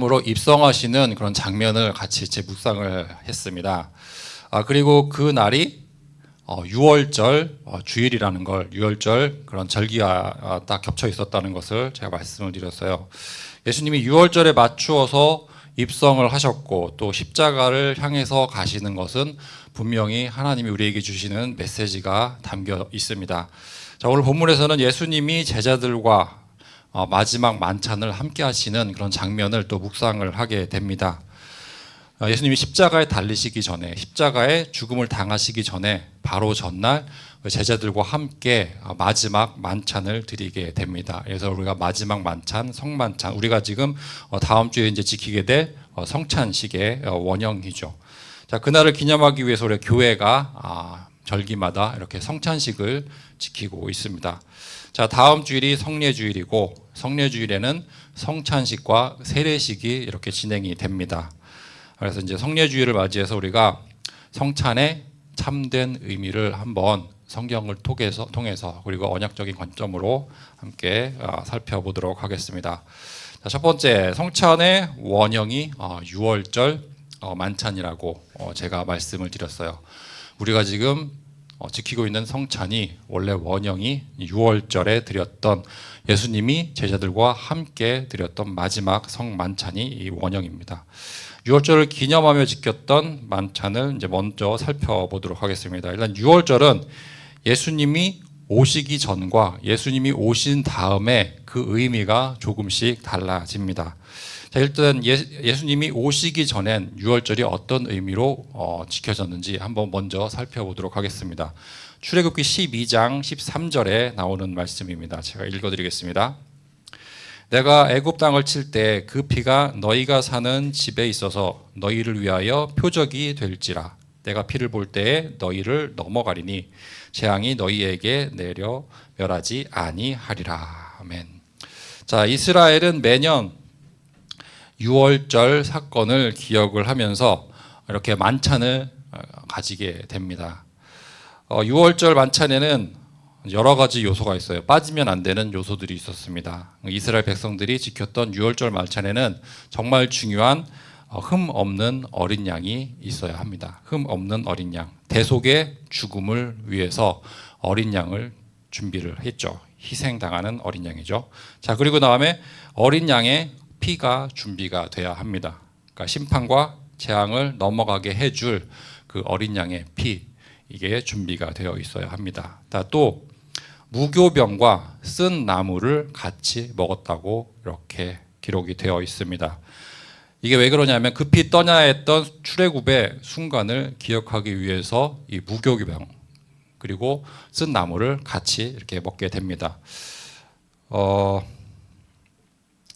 으로 입성하시는 그런 장면을 같이 제 묵상을 했습니다. 그리고 그 날이 6월절 주일이라는 걸, 6월절 그런 절기가 딱 겹쳐 있었다는 것을 제가 말씀을 드렸어요. 예수님이 6월절에 맞추어서 입성을 하셨고 또 십자가를 향해서 가시는 것은 분명히 하나님이 우리에게 주시는 메시지가 담겨 있습니다. 자, 오늘 본문에서는 예수님이 제자들과 마지막 만찬을 함께 하시는 그런 장면을 또 묵상을 하게 됩니다. 예수님이 십자가에 달리시기 전에, 십자가에 죽음을 당하시기 전에 바로 전날 제자들과 함께 마지막 만찬을 드리게 됩니다. 그래서 우리가 마지막 만찬, 성만찬, 우리가 지금 다음 주에 이제 지키게 될 성찬식의 원형이죠. 자, 그날을 기념하기 위해서 우리 교회가 절기마다 이렇게 성찬식을 지키고 있습니다. 자, 다음 주일이 성례주일이고 성례주일에는 성찬식과 세례식이 이렇게 진행이 됩니다. 그래서 이제 성례주일을 맞이해서 우리가 성찬의 참된 의미를 한번 성경을 통해서 그리고 언약적인 관점으로 함께 살펴보도록 하겠습니다. 자, 첫 번째, 성찬의 원형이 6월절 만찬이라고 제가 말씀을 드렸어요. 우리가 지금 지키고 있는 성찬이 원래 원형이 6월절에 드렸던 예수님이 제자들과 함께 드렸던 마지막 성만찬이 이 원형입니다. 6월절을 기념하며 지켰던 만찬을 이제 먼저 살펴보도록 하겠습니다. 일단 6월절은 예수님이 오시기 전과 예수님이 오신 다음에 그 의미가 조금씩 달라집니다. 자, 일단 예수님이 오시기 전엔 6월절이 어떤 의미로 지켜졌는지 한번 먼저 살펴보도록 하겠습니다. 출애굽기 12장 13절에 나오는 말씀입니다. 제가 읽어드리겠습니다. 내가 애굽 땅을 칠 때 그 피가 너희가 사는 집에 있어서 너희를 위하여 표적이 될지라. 내가 피를 볼 때에 너희를 넘어가리니 재앙이 너희에게 내려 멸하지 아니하리라. 아멘. 자, 이스라엘은 매년 6월절 사건을 기억을 하면서 이렇게 만찬을 가지게 됩니다. 6월절 만찬에는 여러 가지 요소가 있어요. 빠지면 안 되는 요소들이 있었습니다. 이스라엘 백성들이 지켰던 6월절 만찬에는 정말 중요한 흠 없는 어린 양이 있어야 합니다. 흠 없는 어린 양. 대속의 죽음을 위해서 어린 양을 준비를 했죠. 희생당하는 어린 양이죠. 자, 그리고 다음에 어린 양의 피가 준비가 돼야 합니다. 그러니까 심판과 재앙을 넘어가게 해줄 그 어린 양의 피, 이게 준비가 되어 있어야 합니다. 또 무교병과 쓴 나무를 같이 먹었다고 이렇게 기록이 되어 있습니다. 이게 왜 그러냐면 급히 떠나야 했던 출애굽의 순간을 기억하기 위해서 이 무교병 그리고 쓴 나무를 같이 이렇게 먹게 됩니다.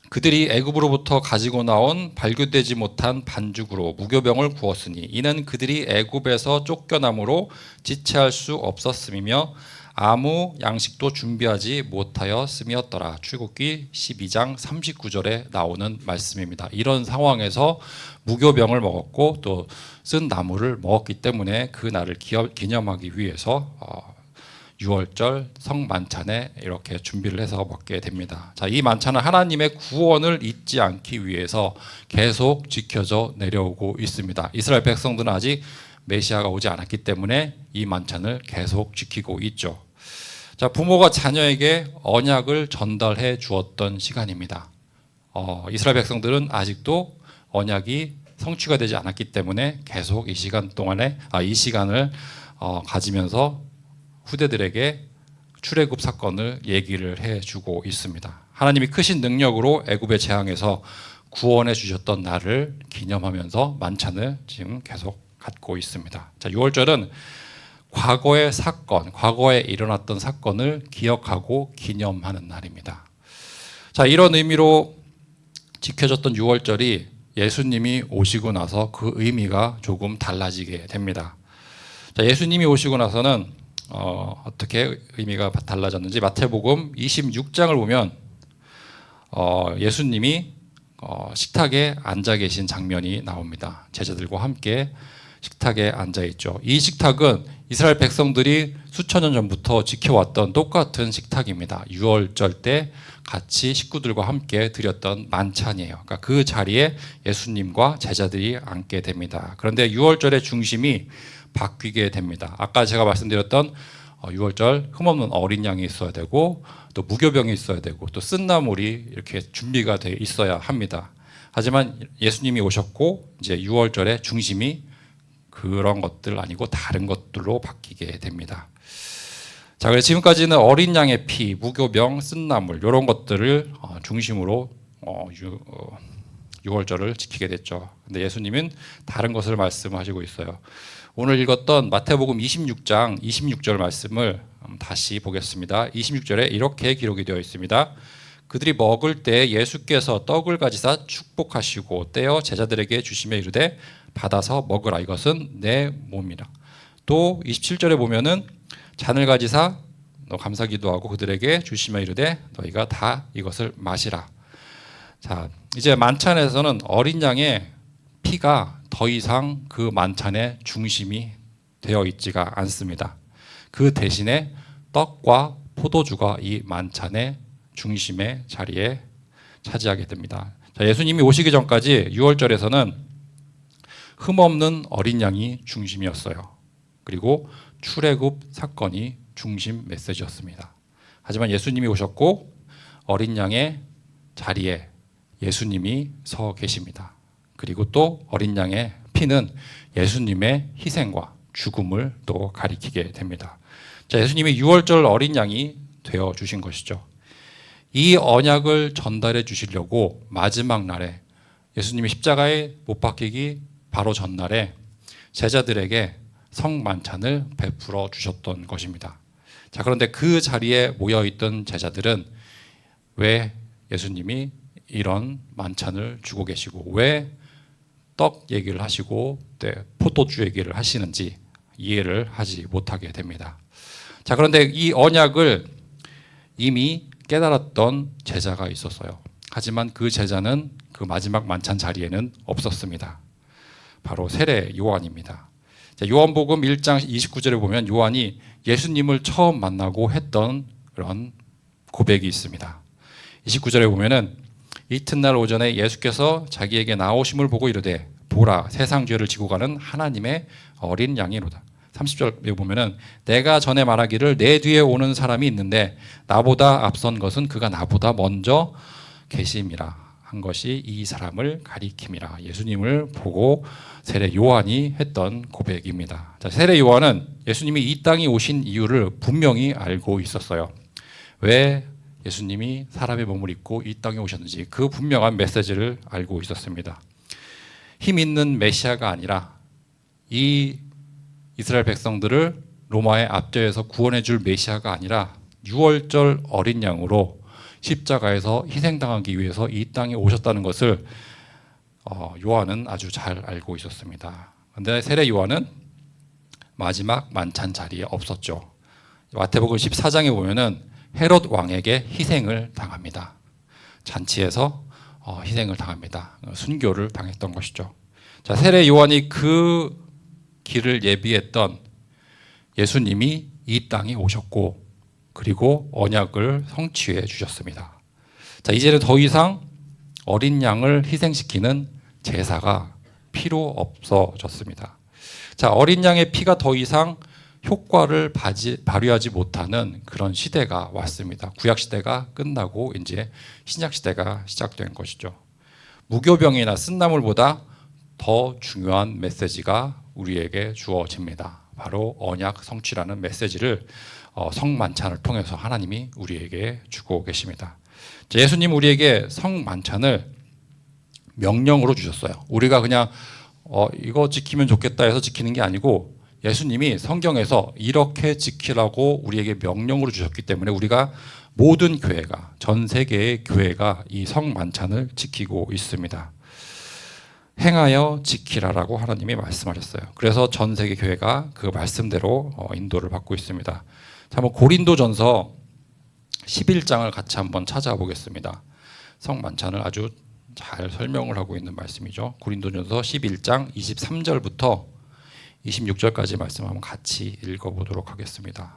그들이 애굽으로부터 가지고 나온 발교되지 못한 반죽으로 무교병을 구웠으니 이는 그들이 애굽에서 쫓겨남으로 지체할 수 없었음이며 아무 양식도 준비하지 못하였음이었더라. 출애굽기 12장 39절에 나오는 말씀입니다. 이런 상황에서 무교병을 먹었고 또 쓴 나무를 먹었기 때문에 그 날을 기념하기 위해서 6월절 성만찬에 이렇게 준비를 해서 먹게 됩니다. 자, 이 만찬은 하나님의 구원을 잊지 않기 위해서 계속 지켜져 내려오고 있습니다. 이스라엘 백성들은 아직 메시아가 오지 않았기 때문에 이 만찬을 계속 지키고 있죠. 자, 부모가 자녀에게 언약을 전달해 주었던 시간입니다. 이스라엘 백성들은 아직도 언약이 성취가 되지 않았기 때문에 계속 이 시간을 가지면서 후대들에게 출애굽 사건을 얘기를 해주고 있습니다. 하나님이 크신 능력으로 애굽의 재앙에서 구원해 주셨던 날을 기념하면서 만찬을 지금 계속 갖고 있습니다. 자, 6월절은 과거의 사건, 과거에 일어났던 사건을 기억하고 기념하는 날입니다. 자, 이런 의미로 지켜졌던 6월절이 예수님이 오시고 나서 그 의미가 조금 달라지게 됩니다. 자, 예수님이 오시고 나서는 어떻게 의미가 달라졌는지 마태복음 26장을 보면 예수님이 식탁에 앉아 계신 장면이 나옵니다. 제자들과 함께 식탁에 앉아 있죠. 이 식탁은 이스라엘 백성들이 수천 년 전부터 지켜왔던 똑같은 식탁입니다. 유월절 때 같이 식구들과 함께 드렸던 만찬이에요. 그러니까 그 자리에 예수님과 제자들이 앉게 됩니다. 그런데 유월절의 중심이 바뀌게 됩니다. 아까 제가 말씀드렸던 유월절 흠없는 어린 양이 있어야 되고 또 무교병이 있어야 되고 또 쓴나물이 이렇게 준비가 돼 있어야 합니다. 하지만 예수님이 오셨고 이제 유월절의 중심이 그런 것들 아니고 다른 것들로 바뀌게 됩니다. 자, 그래서 지금까지는 어린 양의 피, 무교병, 쓴나물 이런 것들을 중심으로 유월절을 지키게 됐죠. 근데 예수님은 다른 것을 말씀하시고 있어요. 오늘 읽었던 마태복음 26장 26절 말씀을 다시 보겠습니다. 26절에 이렇게 기록이 되어 있습니다. 그들이 먹을 때 예수께서 떡을 가지사 축복하시고 떼어 제자들에게 주시며 이르되 받아서 먹으라 이것은 내 몸이라. 또 27절에 보면은 잔을 가지사 감사기도 하고 그들에게 주시며 이르되 너희가 다 이것을 마시라. 자, 이제 만찬에서는 어린 양의 피가 더 이상 그 만찬의 중심이 되어 있지가 않습니다. 그 대신에 떡과 포도주가 이 만찬의 중심의 자리에 차지하게 됩니다. 자, 예수님이 오시기 전까지 유월절에서는 흠없는 어린 양이 중심이었어요. 그리고 출애굽 사건이 중심 메시지였습니다. 하지만 예수님이 오셨고 어린 양의 자리에 예수님이 서 계십니다. 그리고 또 어린 양의 피는 예수님의 희생과 죽음을 또 가리키게 됩니다. 자, 예수님이 유월절 어린 양이 되어 주신 것이죠. 이 언약을 전달해 주시려고 마지막 날에 예수님이 십자가에 못 박히기 바로 전날에 제자들에게 성만찬을 베풀어 주셨던 것입니다. 자, 그런데 그 자리에 모여있던 제자들은 왜 예수님이 이런 만찬을 주고 계시고 왜 떡 얘기를 하시고 포도주 얘기를 하시는지 이해를 하지 못하게 됩니다. 자, 그런데 이 언약을 이미 깨달았던 제자가 있었어요. 하지만 그 제자는 그 마지막 만찬 자리에는 없었습니다. 바로 세례 요한입니다. 자, 요한복음 1장 29절에 보면 요한이 예수님을 처음 만나고 했던 그런 고백이 있습니다. 29절에 보면은 이튿날 오전에 예수께서 자기에게 나오심을 보고 이르되 보라 세상 죄를 지고 가는 하나님의 어린 양이로다. 30절에 보면은 내가 전에 말하기를 내 뒤에 오는 사람이 있는데 나보다 앞선 것은 그가 나보다 먼저 계심이라 한 것이 이 사람을 가리킴이라. 예수님을 보고 세례 요한이 했던 고백입니다. 자, 세례 요한은 예수님이 이 땅에 오신 이유를 분명히 알고 있었어요. 왜 예수님이 사람의 몸을 입고 이 땅에 오셨는지 그 분명한 메시지를 알고 있었습니다. 힘 있는 메시아가 아니라 이 이스라엘 백성들을 로마의 압제에서 구원해 줄 메시아가 아니라 유월절 어린 양으로 십자가에서 희생당하기 위해서 이 땅에 오셨다는 것을 요한은 아주 잘 알고 있었습니다. 그런데 세례 요한은 마지막 만찬 자리에 없었죠. 마태복음 14장에 보면은 헤롯 왕에게 희생을 당합니다. 잔치에서 희생을 당합니다. 순교를 당했던 것이죠. 자, 세례 요한이 그 길을 예비했던 예수님이 이 땅에 오셨고 그리고 언약을 성취해 주셨습니다. 자, 이제는 더 이상 어린 양을 희생시키는 제사가 필요 없어졌습니다. 자, 어린 양의 피가 더 이상 효과를 발휘하지 못하는 그런 시대가 왔습니다. 구약 시대가 끝나고 이제 신약 시대가 시작된 것이죠. 무교병이나 쓴나물보다 더 중요한 메시지가 우리에게 주어집니다. 바로 언약 성취라는 메시지를 성만찬을 통해서 하나님이 우리에게 주고 계십니다. 예수님 우리에게 성만찬을 명령으로 주셨어요. 우리가 그냥 이거 지키면 좋겠다 해서 지키는 게 아니고 예수님이 성경에서 이렇게 지키라고 우리에게 명령으로 주셨기 때문에 우리가 모든 교회가 전 세계의 교회가 이 성만찬을 지키고 있습니다. 행하여 지키라라고 하나님이 말씀하셨어요. 그래서 전 세계 교회가 그 말씀대로 인도를 받고 있습니다. 자, 한번 고린도전서 11장을 같이 한번 찾아보겠습니다. 성만찬을 아주 잘 설명을 하고 있는 말씀이죠. 고린도전서 11장 23절부터 26절까지 말씀 한번 같이 읽어보도록 하겠습니다.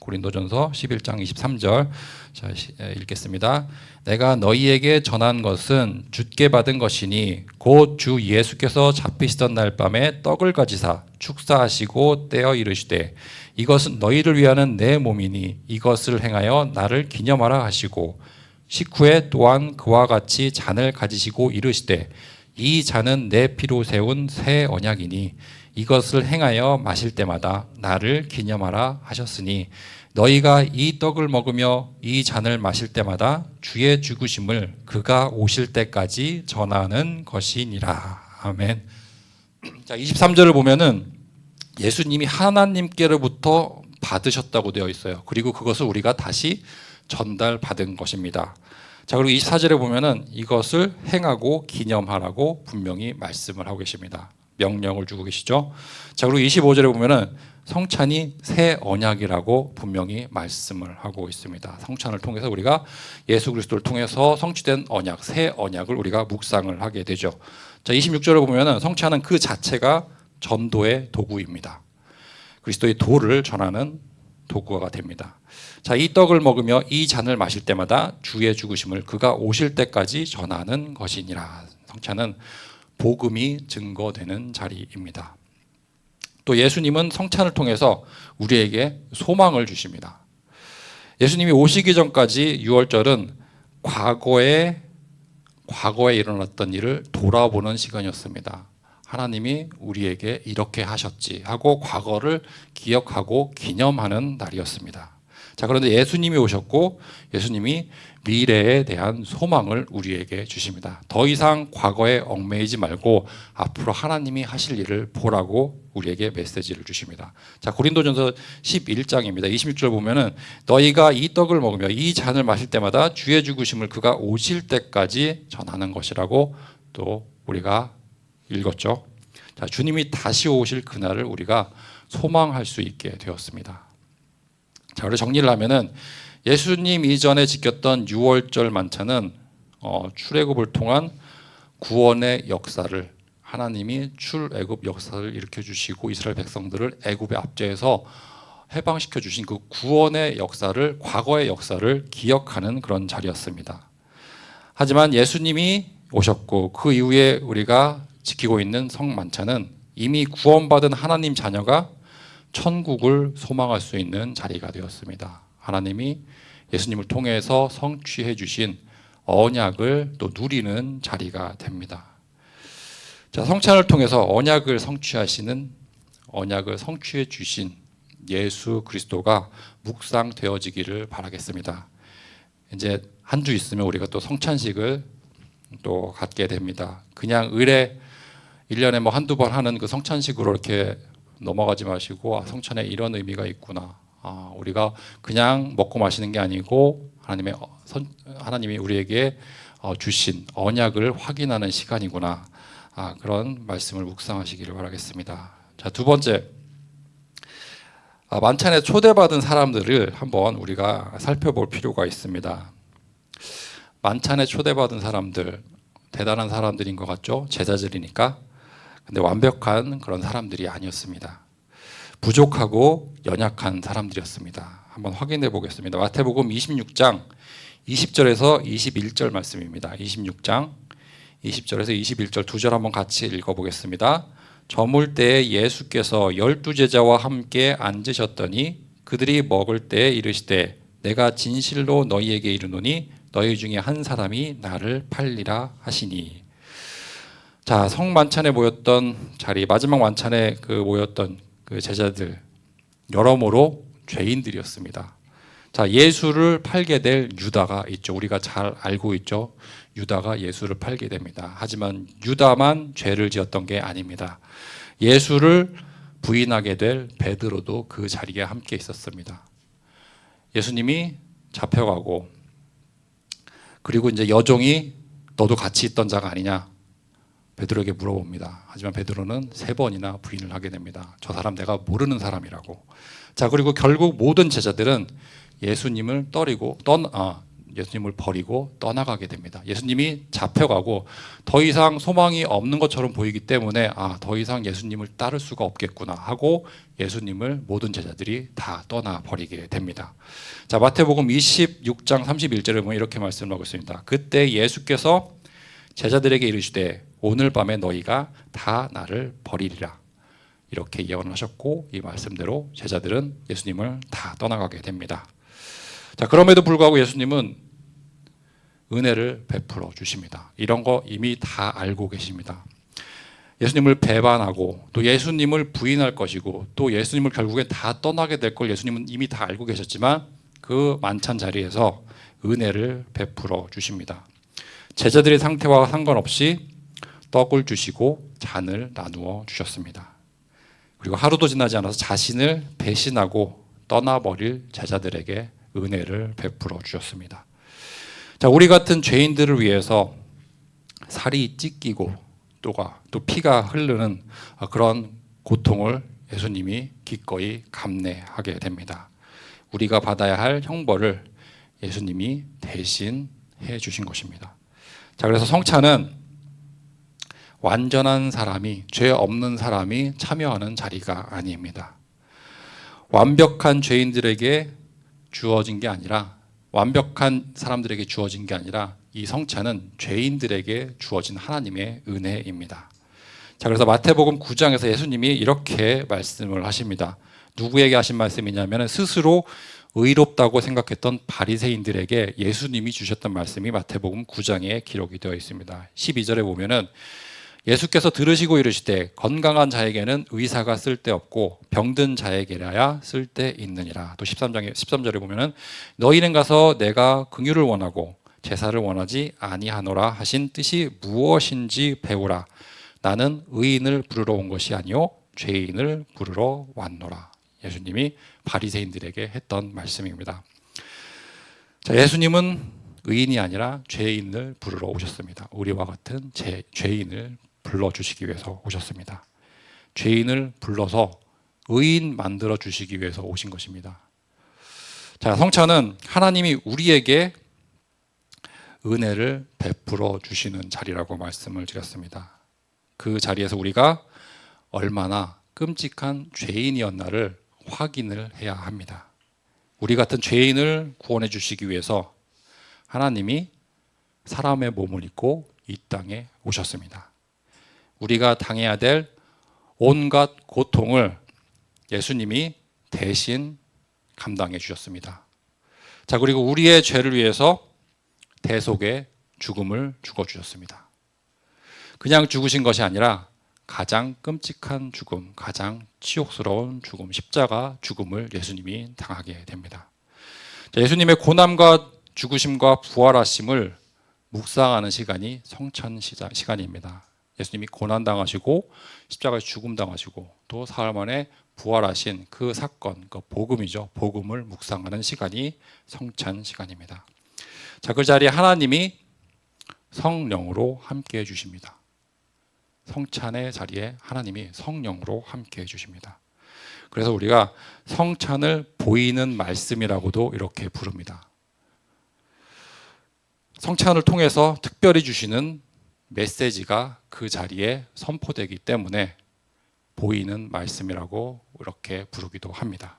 고린도전서 11장 23절. 자, 읽겠습니다. 내가 너희에게 전한 것은 주께 받은 것이니 곧 주 예수께서 잡히시던 날 밤에 떡을 가지사 축사하시고 떼어 이르시되 이것은 너희를 위하는 내 몸이니 이것을 행하여 나를 기념하라 하시고 식후에 또한 그와 같이 잔을 가지시고 이르시되 이 잔은 내 피로 세운 새 언약이니 이것을 행하여 마실 때마다 나를 기념하라 하셨으니 너희가 이 떡을 먹으며 이 잔을 마실 때마다 주의 죽으심을 그가 오실 때까지 전하는 것이니라. 아멘. 자, 23절을 보면은 예수님이 하나님께로부터 받으셨다고 되어 있어요. 그리고 그것을 우리가 다시 전달받은 것입니다. 자, 그리고 24절에 보면은 이것을 행하고 기념하라고 분명히 말씀을 하고 계십니다. 명령을 주고 계시죠. 자, 그리고 25절에 보면은 성찬이 새 언약이라고 분명히 말씀을 하고 있습니다. 성찬을 통해서 우리가 예수 그리스도를 통해서 성취된 언약, 새 언약을 우리가 묵상을 하게 되죠. 자, 26절을 보면은 성찬은 그 자체가 전도의 도구입니다. 그리스도의 도를 전하는 도구가 됩니다. 자, 이 떡을 먹으며 이 잔을 마실 때마다 주의 죽으심을 그가 오실 때까지 전하는 것이니라. 성찬은 복음이 증거되는 자리입니다. 또 예수님은 성찬을 통해서 우리에게 소망을 주십니다. 예수님이 오시기 전까지 유월절은 과거에 일어났던 일을 돌아보는 시간이었습니다. 하나님이 우리에게 이렇게 하셨지 하고 과거를 기억하고 기념하는 날이었습니다. 자, 그런데 예수님이 오셨고 예수님이 미래에 대한 소망을 우리에게 주십니다. 더 이상 과거에 얽매이지 말고 앞으로 하나님이 하실 일을 보라고 우리에게 메시지를 주십니다. 자, 고린도전서 11장입니다. 26절 보면은 너희가 이 떡을 먹으며 이 잔을 마실 때마다 주의 죽으심을 그가 오실 때까지 전하는 것이라고 또 우리가 읽었죠. 자, 주님이 다시 오실 그날을 우리가 소망할 수 있게 되었습니다. 자, 그래서 정리를 하면은 예수님 이전에 지켰던 유월절 만찬은 출애굽을 통한 구원의 역사를 하나님이 출애굽 역사를 일으켜 주시고 이스라엘 백성들을 애굽의 압제에서 해방시켜 주신 그 구원의 역사를, 과거의 역사를 기억하는 그런 자리였습니다. 하지만 예수님이 오셨고 그 이후에 우리가 지키고 있는 성만찬은 이미 구원받은 하나님 자녀가 천국을 소망할 수 있는 자리가 되었습니다. 하나님이 예수님을 통해서 성취해 주신 언약을 또 누리는 자리가 됩니다. 자, 성찬을 통해서 언약을 성취해 주신 예수 그리스도가 묵상되어지기를 바라겠습니다. 이제 한 주 있으면 우리가 또 성찬식을 또 갖게 됩니다. 그냥 의례 1년에 뭐 한두 번 하는 그 성찬식으로 이렇게 넘어가지 마시고 성찬에 이런 의미가 있구나. 우리가 그냥 먹고 마시는 게 아니고 하나님이 우리에게 주신 언약을 확인하는 시간이구나. 그런 말씀을 묵상하시기를 바라겠습니다. 자, 두 번째, 만찬에 초대받은 사람들을 한번 우리가 살펴볼 필요가 있습니다. 만찬에 초대받은 사람들, 대단한 사람들인 것 같죠? 제자들이니까. 근데 완벽한 그런 사람들이 아니었습니다. 부족하고 연약한 사람들이었습니다. 한번 확인해 보겠습니다. 마태복음 26장 20절에서 21절 말씀입니다. 26장 20절에서 21절 두 절 한번 같이 읽어보겠습니다. 저물 때에 예수께서 12제자와 함께 앉으셨더니 그들이 먹을 때에 이르시되 내가 진실로 너희에게 이르노니 너희 중에 한 사람이 나를 팔리라 하시니. 자, 성만찬에 모였던 자리, 마지막 만찬에 모였던 그 제자들 여러모로 죄인들이었습니다. 자, 예수를 팔게 될 유다가 있죠. 우리가 잘 알고 있죠. 유다가 예수를 팔게 됩니다. 하지만 유다만 죄를 지었던 게 아닙니다. 예수를 부인하게 될 베드로도 그 자리에 함께 있었습니다. 예수님이 잡혀가고 그리고 이제 여종이 너도 같이 있던 자가 아니냐 베드로에게 물어봅니다. 하지만 베드로는 3번이나 부인을 하게 됩니다. 저 사람 내가 모르는 사람이라고. 자, 그리고 결국 모든 제자들은 예수님을 예수님을 버리고 떠나가게 됩니다. 예수님이 잡혀가고 더 이상 소망이 없는 것처럼 보이기 때문에 더 이상 예수님을 따를 수가 없겠구나 하고 예수님을 모든 제자들이 다 떠나버리게 됩니다. 자, 마태복음 26장 31절에 보면 이렇게 말씀하고 있습니다. 그때 예수께서 제자들에게 이르시되 오늘 밤에 너희가 다 나를 버리리라. 이렇게 예언하셨고 이 말씀대로 제자들은 예수님을 다 떠나가게 됩니다. 자, 그럼에도 불구하고 예수님은 은혜를 베풀어 주십니다. 이런 거 이미 다 알고 계십니다. 예수님을 배반하고 또 예수님을 부인할 것이고 또 예수님을 결국에 다 떠나게 될 걸 예수님은 이미 다 알고 계셨지만 그 만찬 자리에서 은혜를 베풀어 주십니다. 제자들의 상태와 상관없이 떡을 주시고 잔을 나누어 주셨습니다. 그리고 하루도 지나지 않아서 자신을 배신하고 떠나버릴 제자들에게 은혜를 베풀어 주셨습니다. 자, 우리 같은 죄인들을 위해서 살이 찢기고 또 피가 흐르는 그런 고통을 예수님이 기꺼이 감내하게 됩니다. 우리가 받아야 할 형벌을 예수님이 대신 해 주신 것입니다. 자, 그래서 성찬은 완전한 사람이, 죄 없는 사람이 참여하는 자리가 아닙니다. 완벽한 죄인들에게 주어진 게 아니라, 완벽한 사람들에게 주어진 게 아니라 이 성찬은 죄인들에게 주어진 하나님의 은혜입니다. 자, 그래서 마태복음 9장에서 예수님이 이렇게 말씀을 하십니다. 누구에게 하신 말씀이냐면 스스로 의롭다고 생각했던 바리새인들에게 예수님이 주셨던 말씀이 마태복음 9장에 기록이 되어 있습니다. 12절에 보면은 예수께서 들으시고 이르시되 건강한 자에게는 의사가 쓸데없고 병든 자에게라야 쓸데있느니라. 또 13절에 보면은 너희는 가서 내가 긍휼을 원하고 제사를 원하지 아니하노라 하신 뜻이 무엇인지 배우라. 나는 의인을 부르러 온 것이 아니요 죄인을 부르러 왔노라. 예수님이 바리새인들에게 했던 말씀입니다. 자, 예수님은 의인이 아니라 죄인을 부르러 오셨습니다. 우리와 같은 죄인을 불러주시기 위해서 오셨습니다. 죄인을 불러서 의인 만들어 주시기 위해서 오신 것입니다. 자, 성찬은 하나님이 우리에게 은혜를 베풀어 주시는 자리라고 말씀을 드렸습니다. 그 자리에서 우리가 얼마나 끔찍한 죄인이었나를 확인을 해야 합니다. 우리 같은 죄인을 구원해 주시기 위해서 하나님이 사람의 몸을 입고 이 땅에 오셨습니다. 우리가 당해야 될 온갖 고통을 예수님이 대신 감당해 주셨습니다. 자, 그리고 우리의 죄를 위해서 대속의 죽음을 죽어주셨습니다. 그냥 죽으신 것이 아니라 가장 끔찍한 죽음, 가장 치욕스러운 죽음, 십자가 죽음을 예수님이 당하게 됩니다. 자, 예수님의 고난과 죽으심과 부활하심을 묵상하는 시간이 성찬 시간입니다. 예수님이 고난당하시고 십자가에서 죽음당하시고 또 사흘 만에 부활하신 그 사건, 그 복음이죠. 복음을 묵상하는 시간이 성찬 시간입니다. 자, 그 자리에 하나님이 성령으로 함께 해주십니다. 성찬의 자리에 하나님이 성령으로 함께 해주십니다. 그래서 우리가 성찬을 보이는 말씀이라고도 이렇게 부릅니다. 성찬을 통해서 특별히 주시는 메시지가 그 자리에 선포되기 때문에 보이는 말씀이라고 이렇게 부르기도 합니다.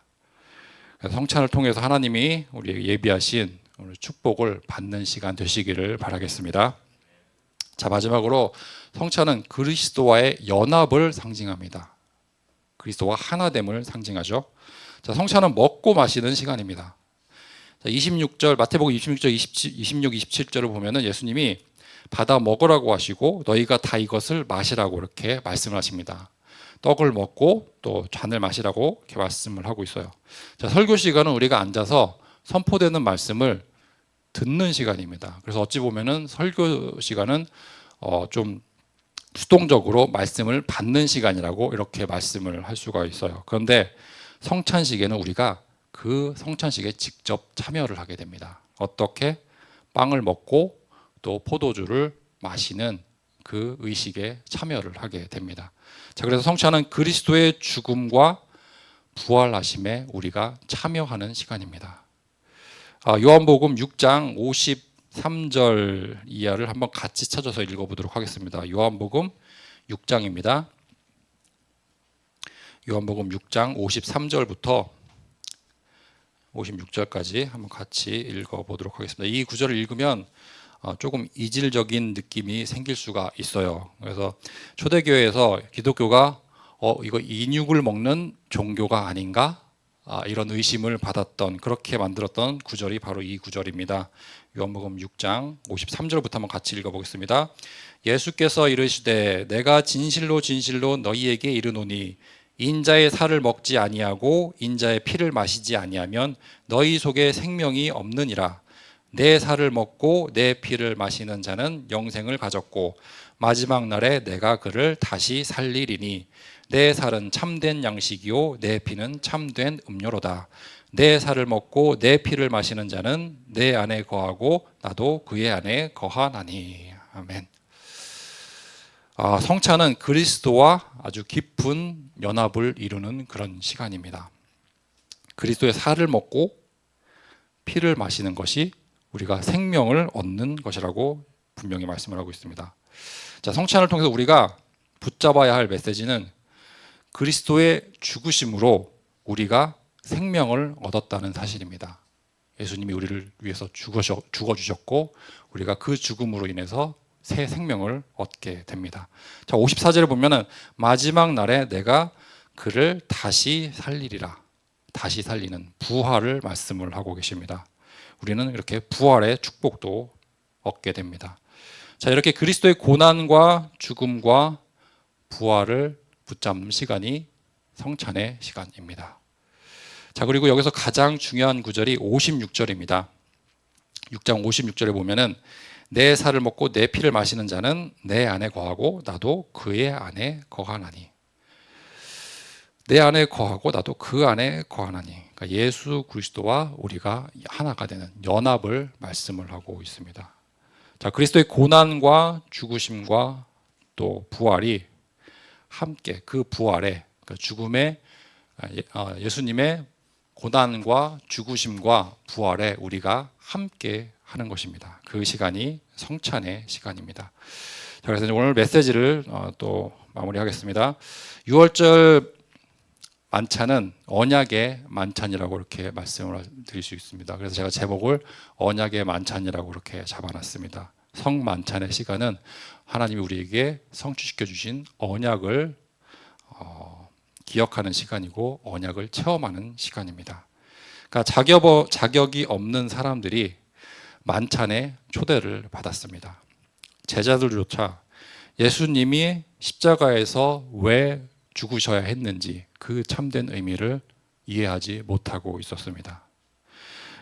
성찬을 통해서 하나님이 우리에게 예비하신 오늘 축복을 받는 시간 되시기를 바라겠습니다. 자, 마지막으로 성찬은 그리스도와의 연합을 상징합니다. 그리스도와 하나됨을 상징하죠. 자, 성찬은 먹고 마시는 시간입니다. 자, 26절 마태복음 26절 26, 27절을 보면은 예수님이 받아 먹으라고 하시고 너희가 다 이것을 마시라고 이렇게 말씀을 하십니다. 떡을 먹고 또 잔을 마시라고 이렇게 말씀을 하고 있어요. 자, 설교 시간은 우리가 앉아서 선포되는 말씀을 듣는 시간입니다. 그래서 어찌 보면은 설교 시간은 좀 수동적으로 말씀을 받는 시간이라고 이렇게 말씀을 할 수가 있어요. 그런데 성찬식에는 우리가 그 성찬식에 직접 참여를 하게 됩니다. 어떻게? 빵을 먹고 또 포도주를 마시는 그 의식에 참여를 하게 됩니다. 자, 그래서 성찬은 그리스도의 죽음과 부활하심에 우리가 참여하는 시간입니다. 요한복음 6장 53절 이하를 한번 같이 찾아서 읽어보도록 하겠습니다. 요한복음 6장입니다. 요한복음 6장 53절부터 56절까지 한번 같이 읽어보도록 하겠습니다. 이 구절을 읽으면 조금 이질적인 느낌이 생길 수가 있어요. 그래서 초대교회에서 기독교가 이거 인육을 먹는 종교가 아닌가? 이런 의심을 받았던, 그렇게 만들었던 구절이 바로 이 구절입니다. 요한복음 6장 53절부터 한번 같이 읽어보겠습니다. 예수께서 이르시되 내가 진실로 진실로 너희에게 이르노니 인자의 살을 먹지 아니하고 인자의 피를 마시지 아니하면 너희 속에 생명이 없느니라. 내 살을 먹고 내 피를 마시는 자는 영생을 가졌고 마지막 날에 내가 그를 다시 살리리니 내 살은 참된 양식이요 내 피는 참된 음료로다. 내 살을 먹고 내 피를 마시는 자는 내 안에 거하고 나도 그의 안에 거하나니. 아멘. 성찬은 그리스도와 아주 깊은 연합을 이루는 그런 시간입니다. 그리스도의 살을 먹고 피를 마시는 것이 우리가 생명을 얻는 것이라고 분명히 말씀을 하고 있습니다. 자, 성찬을 통해서 우리가 붙잡아야 할 메시지는 그리스도의 죽으심으로 우리가 생명을 얻었다는 사실입니다. 예수님이 우리를 위해서 죽어주셨고 우리가 그 죽음으로 인해서 새 생명을 얻게 됩니다. 자, 54절에 보면은 마지막 날에 내가 그를 다시 살리리라. 다시 살리는 부활을 말씀을 하고 계십니다. 우리는 이렇게 부활의 축복도 얻게 됩니다. 자, 이렇게 그리스도의 고난과 죽음과 부활을 붙잡는 시간이 성찬의 시간입니다. 자, 그리고 여기서 가장 중요한 구절이 56절입니다. 6장 56절에 보면은 내 살을 먹고 내 피를 마시는 자는 내 안에 거하고 나도 그의 안에 거하나니. 내 안에 거하고 나도 그 안에 거하나니. 그러니까 예수 그리스도와 우리가 하나가 되는 연합을 말씀을 하고 있습니다. 자, 그리스도의 고난과 죽으심과 또 부활이 함께 그 부활에, 그러니까 죽음의 예수님의 고난과 죽으심과 부활에 우리가 함께 하는 것입니다. 그 시간이 성찬의 시간입니다. 자, 그래서 오늘 메시지를 또 마무리하겠습니다. 6월절 만찬은 언약의 만찬이라고 이렇게 말씀을 드릴 수 있습니다. 그래서 제가 제목을 언약의 만찬이라고 이렇게 잡아놨습니다. 성만찬의 시간은 하나님이 우리에게 성취시켜 주신 언약을 기억하는 시간이고 언약을 체험하는 시간입니다. 그러니까 자격이 없는 사람들이 만찬에 초대를 받았습니다. 제자들조차 예수님이 십자가에서 왜 죽으셔야 했는지 그 참된 의미를 이해하지 못하고 있었습니다.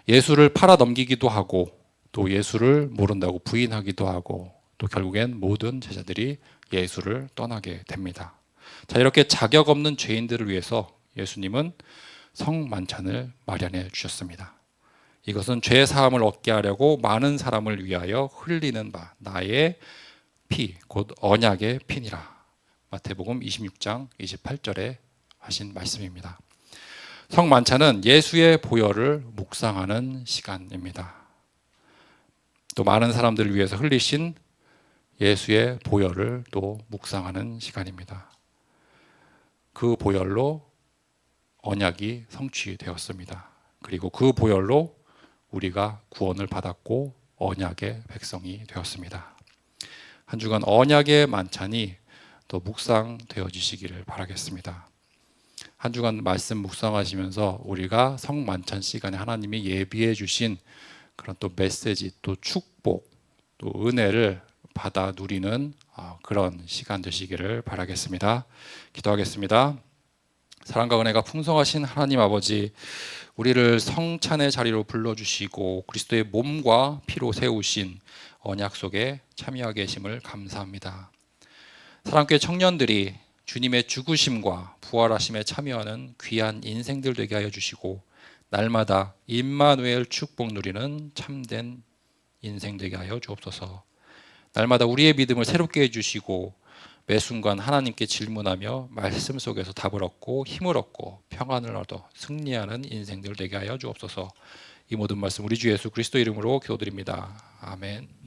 예수를 팔아 넘기기도 하고 또 예수를 모른다고 부인하기도 하고 또 결국엔 모든 제자들이 예수를 떠나게 됩니다. 자, 이렇게 자격 없는 죄인들을 위해서 예수님은 성만찬을 마련해 주셨습니다. 이것은 죄 사함을 얻게 하려고 많은 사람을 위하여 흘리는 바 나의 피, 곧 언약의 피니라. 마태복음 26장 28절에 하신 말씀입니다. 성만찬은 예수의 보혈을 묵상하는 시간입니다. 또 많은 사람들을 위해서 흘리신 예수의 보혈을 또 묵상하는 시간입니다. 그 보혈로 언약이 성취되었습니다. 그리고 그 보혈로 우리가 구원을 받았고 언약의 백성이 되었습니다. 한 주간 언약의 만찬이 또 묵상되어지시기를 바라겠습니다. 한 주간 말씀 묵상하시면서 우리가 성만찬 시간에 하나님이 예비해 주신 그런 또 메시지, 또 축복, 또 은혜를 받아 누리는 그런 시간 되시기를 바라겠습니다. 기도하겠습니다. 사랑과 은혜가 풍성하신 하나님 아버지, 우리를 성찬의 자리로 불러주시고 그리스도의 몸과 피로 세우신 언약 속에 참여하게 계심을 감사합니다. 사랑교회 청년들이 주님의 죽으심과 부활하심에 참여하는 귀한 인생들 되게 하여 주시고 날마다 임마누엘 축복 누리는 참된 인생 되게 하여 주옵소서. 날마다 우리의 믿음을 새롭게 해주시고 매 순간 하나님께 질문하며 말씀 속에서 답을 얻고 힘을 얻고 평안을 얻어 승리하는 인생들 되게 하여 주옵소서. 이 모든 말씀 우리 주 예수 그리스도 이름으로 기도드립니다. 아멘.